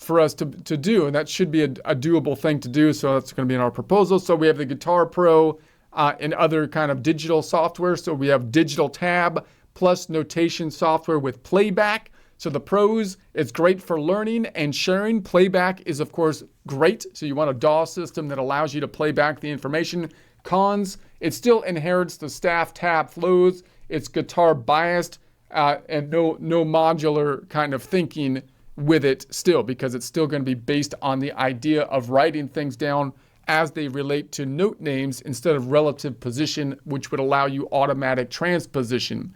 for us to do, and that should be a doable thing to do. So that's going to be in our proposal. So we have the Guitar Pro and other kind of digital software. So we have Digital Tab plus notation software with playback. So the pros, it's great for learning and sharing. Playback is, of course, great. So you want a DAW system that allows you to play back the information. Cons, it still inherits the staff tab flows. It's guitar biased and no modular kind of thinking with it still, because it's still going to be based on the idea of writing things down as they relate to note names instead of relative position, which would allow you automatic transposition.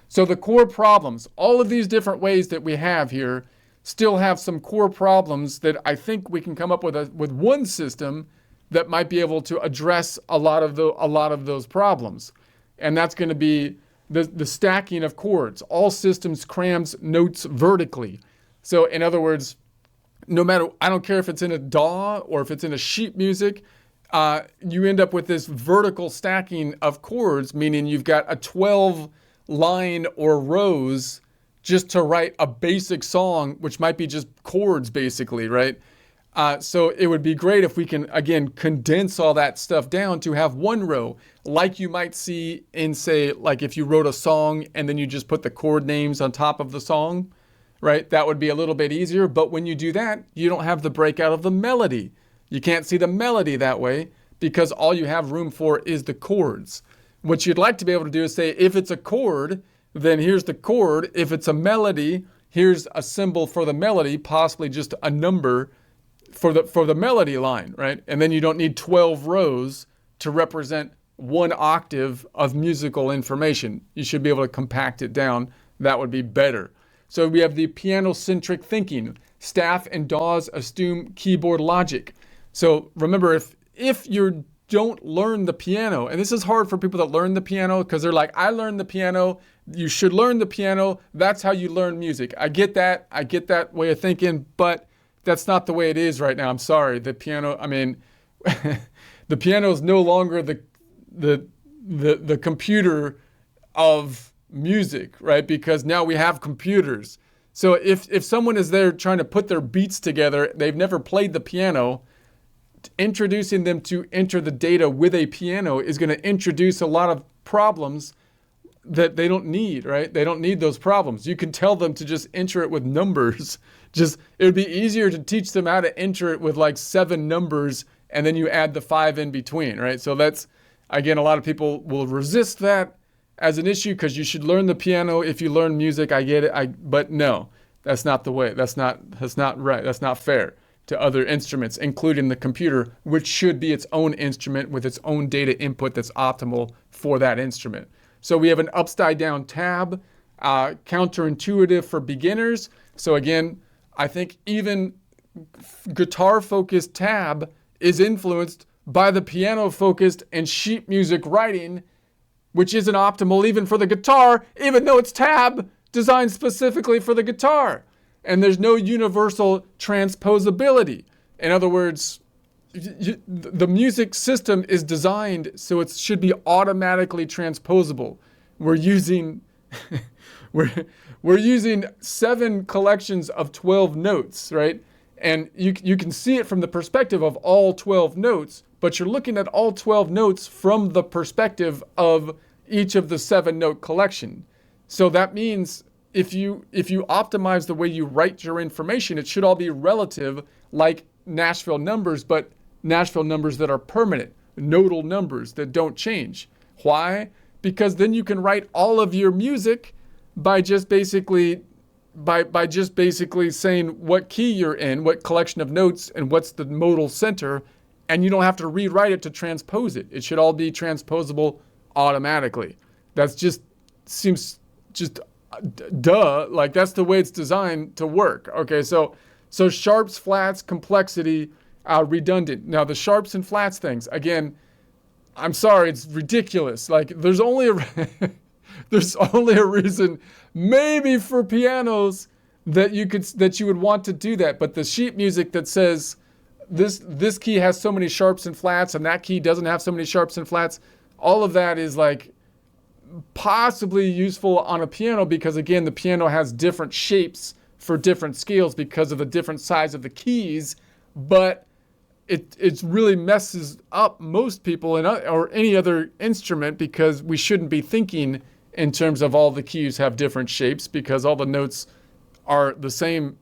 So the core problems, all of these different ways that we have here, still have some core problems that I think we can come up with one system that might be able to address a lot of those problems. And that's going to be the stacking of chords. All systems crams notes vertically. So in other words, no matter, I don't care if it's in a DAW or if it's in a sheet music, you end up with this vertical stacking of chords, meaning you've got a 12 line or rows just to write a basic song, which might be just chords basically, right? So it would be great if we can, again, condense all that stuff down to have one row, like you might see in, say, like if you wrote a song and then you just put the chord names on top of the song, right? That would be a little bit easier. But when you do that, you don't have the breakout of the melody. You can't see the melody that way because all you have room for is the chords. What you'd like to be able to do is say, if it's a chord, then here's the chord. If it's a melody, here's a symbol for the melody, possibly just a number for the melody line, right? And then you don't need 12 rows to represent one octave of musical information. You should be able to compact it down. That would be better. So we have the piano-centric thinking. Staff and DAWs assume keyboard logic. So remember, if you don't learn the piano, and this is hard for people that learn the piano because they're like, I learned the piano. You should learn the piano. That's how you learn music. I get that. I get that way of thinking, but that's not the way it is right now. I'm sorry. The piano, I mean, the piano is no longer the computer of music, right? Because now we have computers. So if someone is there trying to put their beats together, they've never played the piano, introducing them to enter the data with a piano is going to introduce a lot of problems that they don't need, right? They don't need those problems. You can tell them to just enter it with numbers. It would be easier to teach them how to enter it with like 7 numbers and then you add the 5 in between, right? So that's, again, a lot of people will resist that as an issue because you should learn the piano if you learn music. I get it, but no, that's not the way. That's not right. That's not fair to other instruments, including the computer, which should be its own instrument with its own data input that's optimal for that instrument. So we have an upside down tab, counterintuitive for beginners. So again, I think even guitar-focused tab is influenced by the piano-focused and sheet music writing, which isn't optimal even for the guitar, even though it's tab designed specifically for the guitar. And there's no universal transposability. In other words, the music system is designed so it should be automatically transposable. We're using we're using 7 collections of 12 notes, right? And you can see it from the perspective of all 12 notes, but you're looking at all 12 notes from the perspective of each of the 7-note collection. So that means if you optimize the way you write your information, it should all be relative, like Nashville numbers, but Nashville numbers that are permanent, nodal numbers that don't change. Why? Because then you can write all of your music by just basically saying what key you're in, what collection of notes, and what's the modal center, and you don't have to rewrite it to transpose it. It should all be transposable automatically. That's just seems just duh. Like that's the way it's designed to work. Okay, so sharps, flats, complexity, redundant. Now the sharps and flats things, again, I'm sorry, it's ridiculous. Like there's only a reason maybe for pianos that you would want to do that, but the sheet music that says this key has so many sharps and flats and that key doesn't have so many sharps and flats, all of that is like possibly useful on a piano because again the piano has different shapes for different scales because of the different size of the keys, but it really messes up most people or any other instrument because we shouldn't be thinking in terms of all the keys have different shapes because all the notes are the same.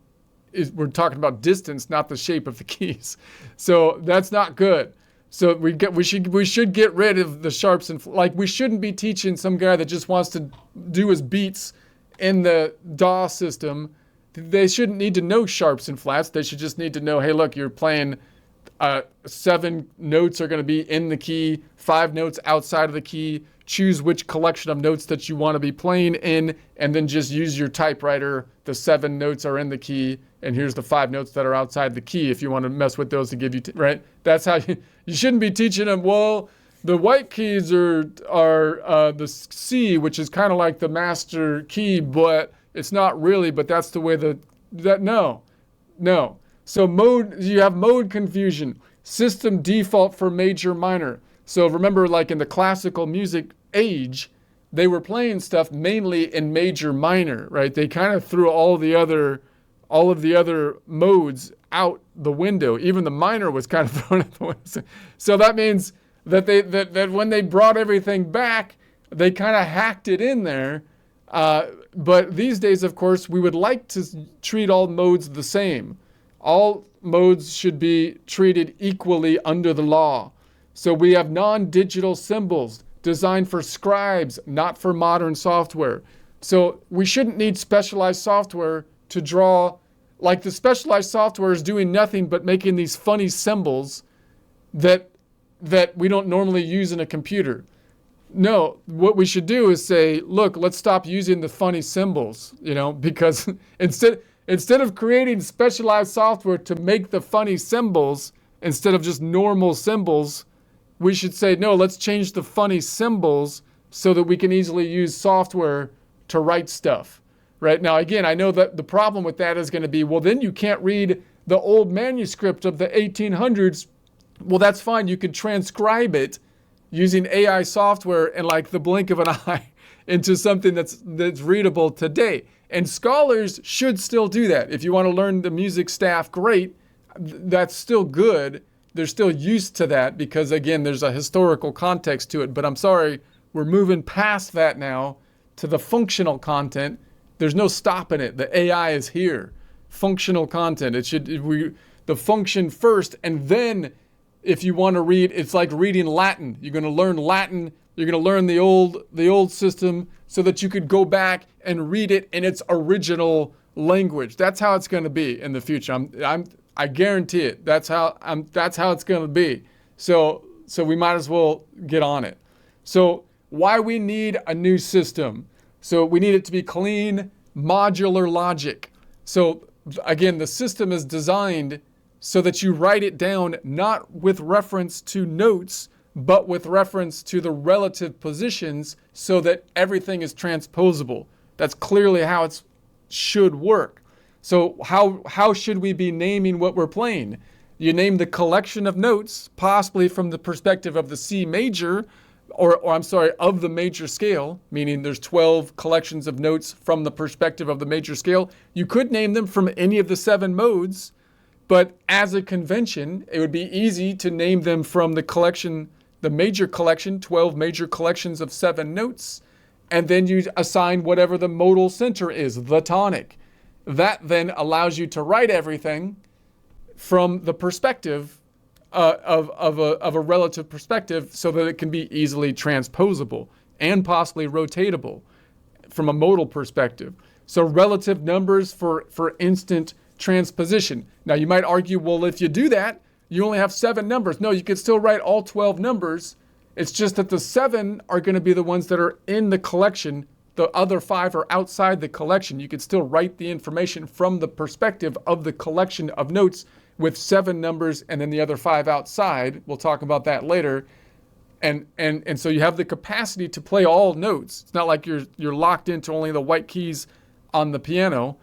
We're talking about distance, not the shape of the keys. So that's not good. So we should get rid of the sharps and like we shouldn't be teaching some guy that just wants to do his beats in the DAW system. They shouldn't need to know sharps and flats. They should just need to know, hey, look, you're playing 7 notes are going to be in the key, 5 notes outside of the key. Choose which collection of notes that you want to be playing in, and then just use your typewriter. The 7 notes are in the key, and here's the 5 notes that are outside the key if you want to mess with those to give you, right? That's how you shouldn't be teaching them, well, the white keys are the C, which is kind of like the master key, but it's not really, but that's the way no. So you have mode confusion, system default for major minor. So remember, like in the classical music age, they were playing stuff mainly in major minor, right? They kind of threw all of the other modes out the window. Even the minor was kind of thrown out the window. So that means that when they brought everything back, they kind of hacked it in there. But these days, of course, we would like to treat all modes the same. All modes should be treated equally under the law. So we have non-digital symbols designed for scribes, not for modern software. So we shouldn't need specialized software to draw, like the specialized software is doing nothing but making these funny symbols that we don't normally use in a computer. No, what we should do is say, look, let's stop using the funny symbols, because instead of creating specialized software to make the funny symbols instead of just normal symbols, we should say, no, let's change the funny symbols so that we can easily use software to write stuff. Right? Now, again, I know that the problem with that is going to be, well, then you can't read the old manuscript of the 1800s. Well, that's fine. You can transcribe it using AI software in like the blink of an eye into something that's readable today. And scholars should still do that. If you want to learn the music staff, great. That's still good. They're still used to that because, again, there's a historical context to it. But I'm sorry, we're moving past that now to the functional content. There's no stopping it. The AI is here. Functional content. The function first, and then if you want to read, it's like reading Latin. You're going to learn Latin. You're going to learn the old system so that you could go back and read it in its original language. That's how it's going to be in the future. I guarantee it. That's how it's going to be. So we might as well get on it. So why we need a new system? So we need it to be clean, modular logic. So again, the system is designed so that you write it down not with reference to notes, but with reference to the relative positions so that everything is transposable. That's clearly how it should work. So how should we be naming what we're playing? You name the collection of notes, possibly from the perspective of the C major, of the major scale, meaning there's 12 collections of notes from the perspective of the major scale. You could name them from any of the 7 modes, but as a convention, it would be easy to name them from the major collection, 12 major collections of 7 notes, and then you assign whatever the modal center is, the tonic. That then allows you to write everything from the perspective of a relative perspective so that it can be easily transposable and possibly rotatable from a modal perspective. So relative numbers for instant transposition. Now you might argue, well, if you do that, you only have 7 numbers. No, you could still write all 12 numbers. It's just that the 7 are going to be the ones that are in the collection. The other 5 are outside the collection. You could still write the information from the perspective of the collection of notes with 7 numbers and then the other 5 outside. We'll talk about that later. And so you have the capacity to play all notes. It's not like you're locked into only the white keys on the piano.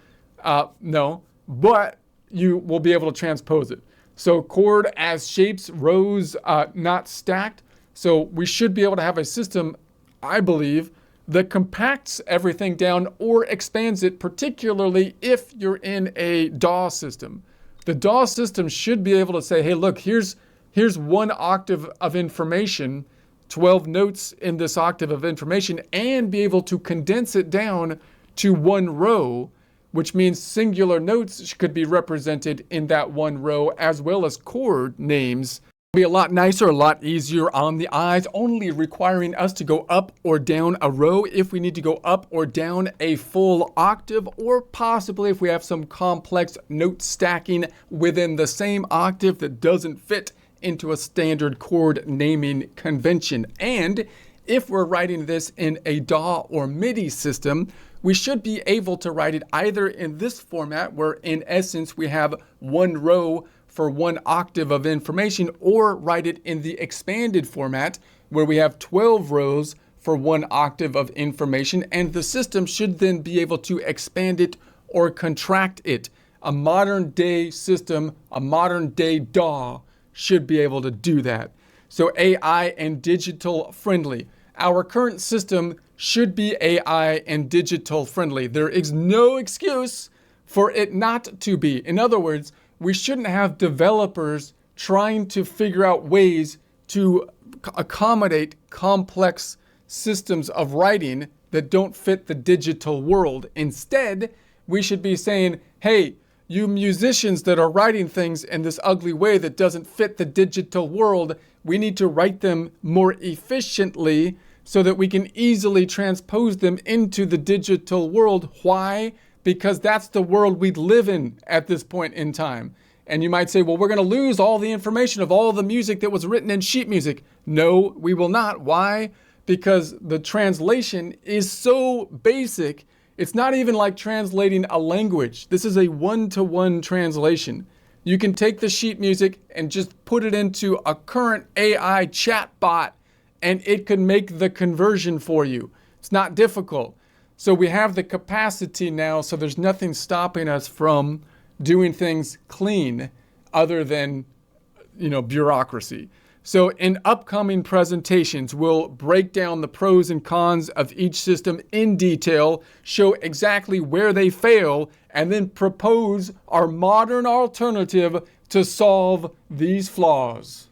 No, but you will be able to transpose it. So chord as shapes, rows, not stacked. So we should be able to have a system, I believe, that compacts everything down or expands it, particularly if you're in a DAW system. The DAW system should be able to say, hey, look, here's 1 octave of information, 12 notes in this octave of information, and be able to condense it down to 1 row, which means singular notes could be represented in that 1 row, as well as chord names. Be a lot nicer, a lot easier on the eyes, only requiring us to go up or down a row if we need to go up or down a full octave, or possibly if we have some complex note stacking within the same octave that doesn't fit into a standard chord naming convention. And if we're writing this in a DAW or MIDI system, we should be able to write it either in this format, where in essence we have 1 row for 1 octave of information, or write it in the expanded format where we have 12 rows for 1 octave of information, and the system should then be able to expand it or contract it. A modern day system, a modern day DAW should be able to do that. So AI and digital friendly. Our current system should be AI and digital friendly. There is no excuse for it not to be. In other words, we shouldn't have developers trying to figure out ways to accommodate complex systems of writing that don't fit the digital world. Instead, we should be saying, hey, you musicians that are writing things in this ugly way that doesn't fit the digital world, we need to write them more efficiently so that we can easily transpose them into the digital world. Why? Because that's the world we live in at this point in time. And you might say, well, we're going to lose all the information of all the music that was written in sheet music. No, we will not. Why? Because the translation is so basic. It's not even like translating a language. This is a one-to-one translation. You can take the sheet music and just put it into a current AI chat bot, and it can make the conversion for you. It's not difficult. So we have the capacity now, so there's nothing stopping us from doing things clean other than, bureaucracy. So in upcoming presentations, we'll break down the pros and cons of each system in detail, show exactly where they fail, and then propose our modern alternative to solve these flaws.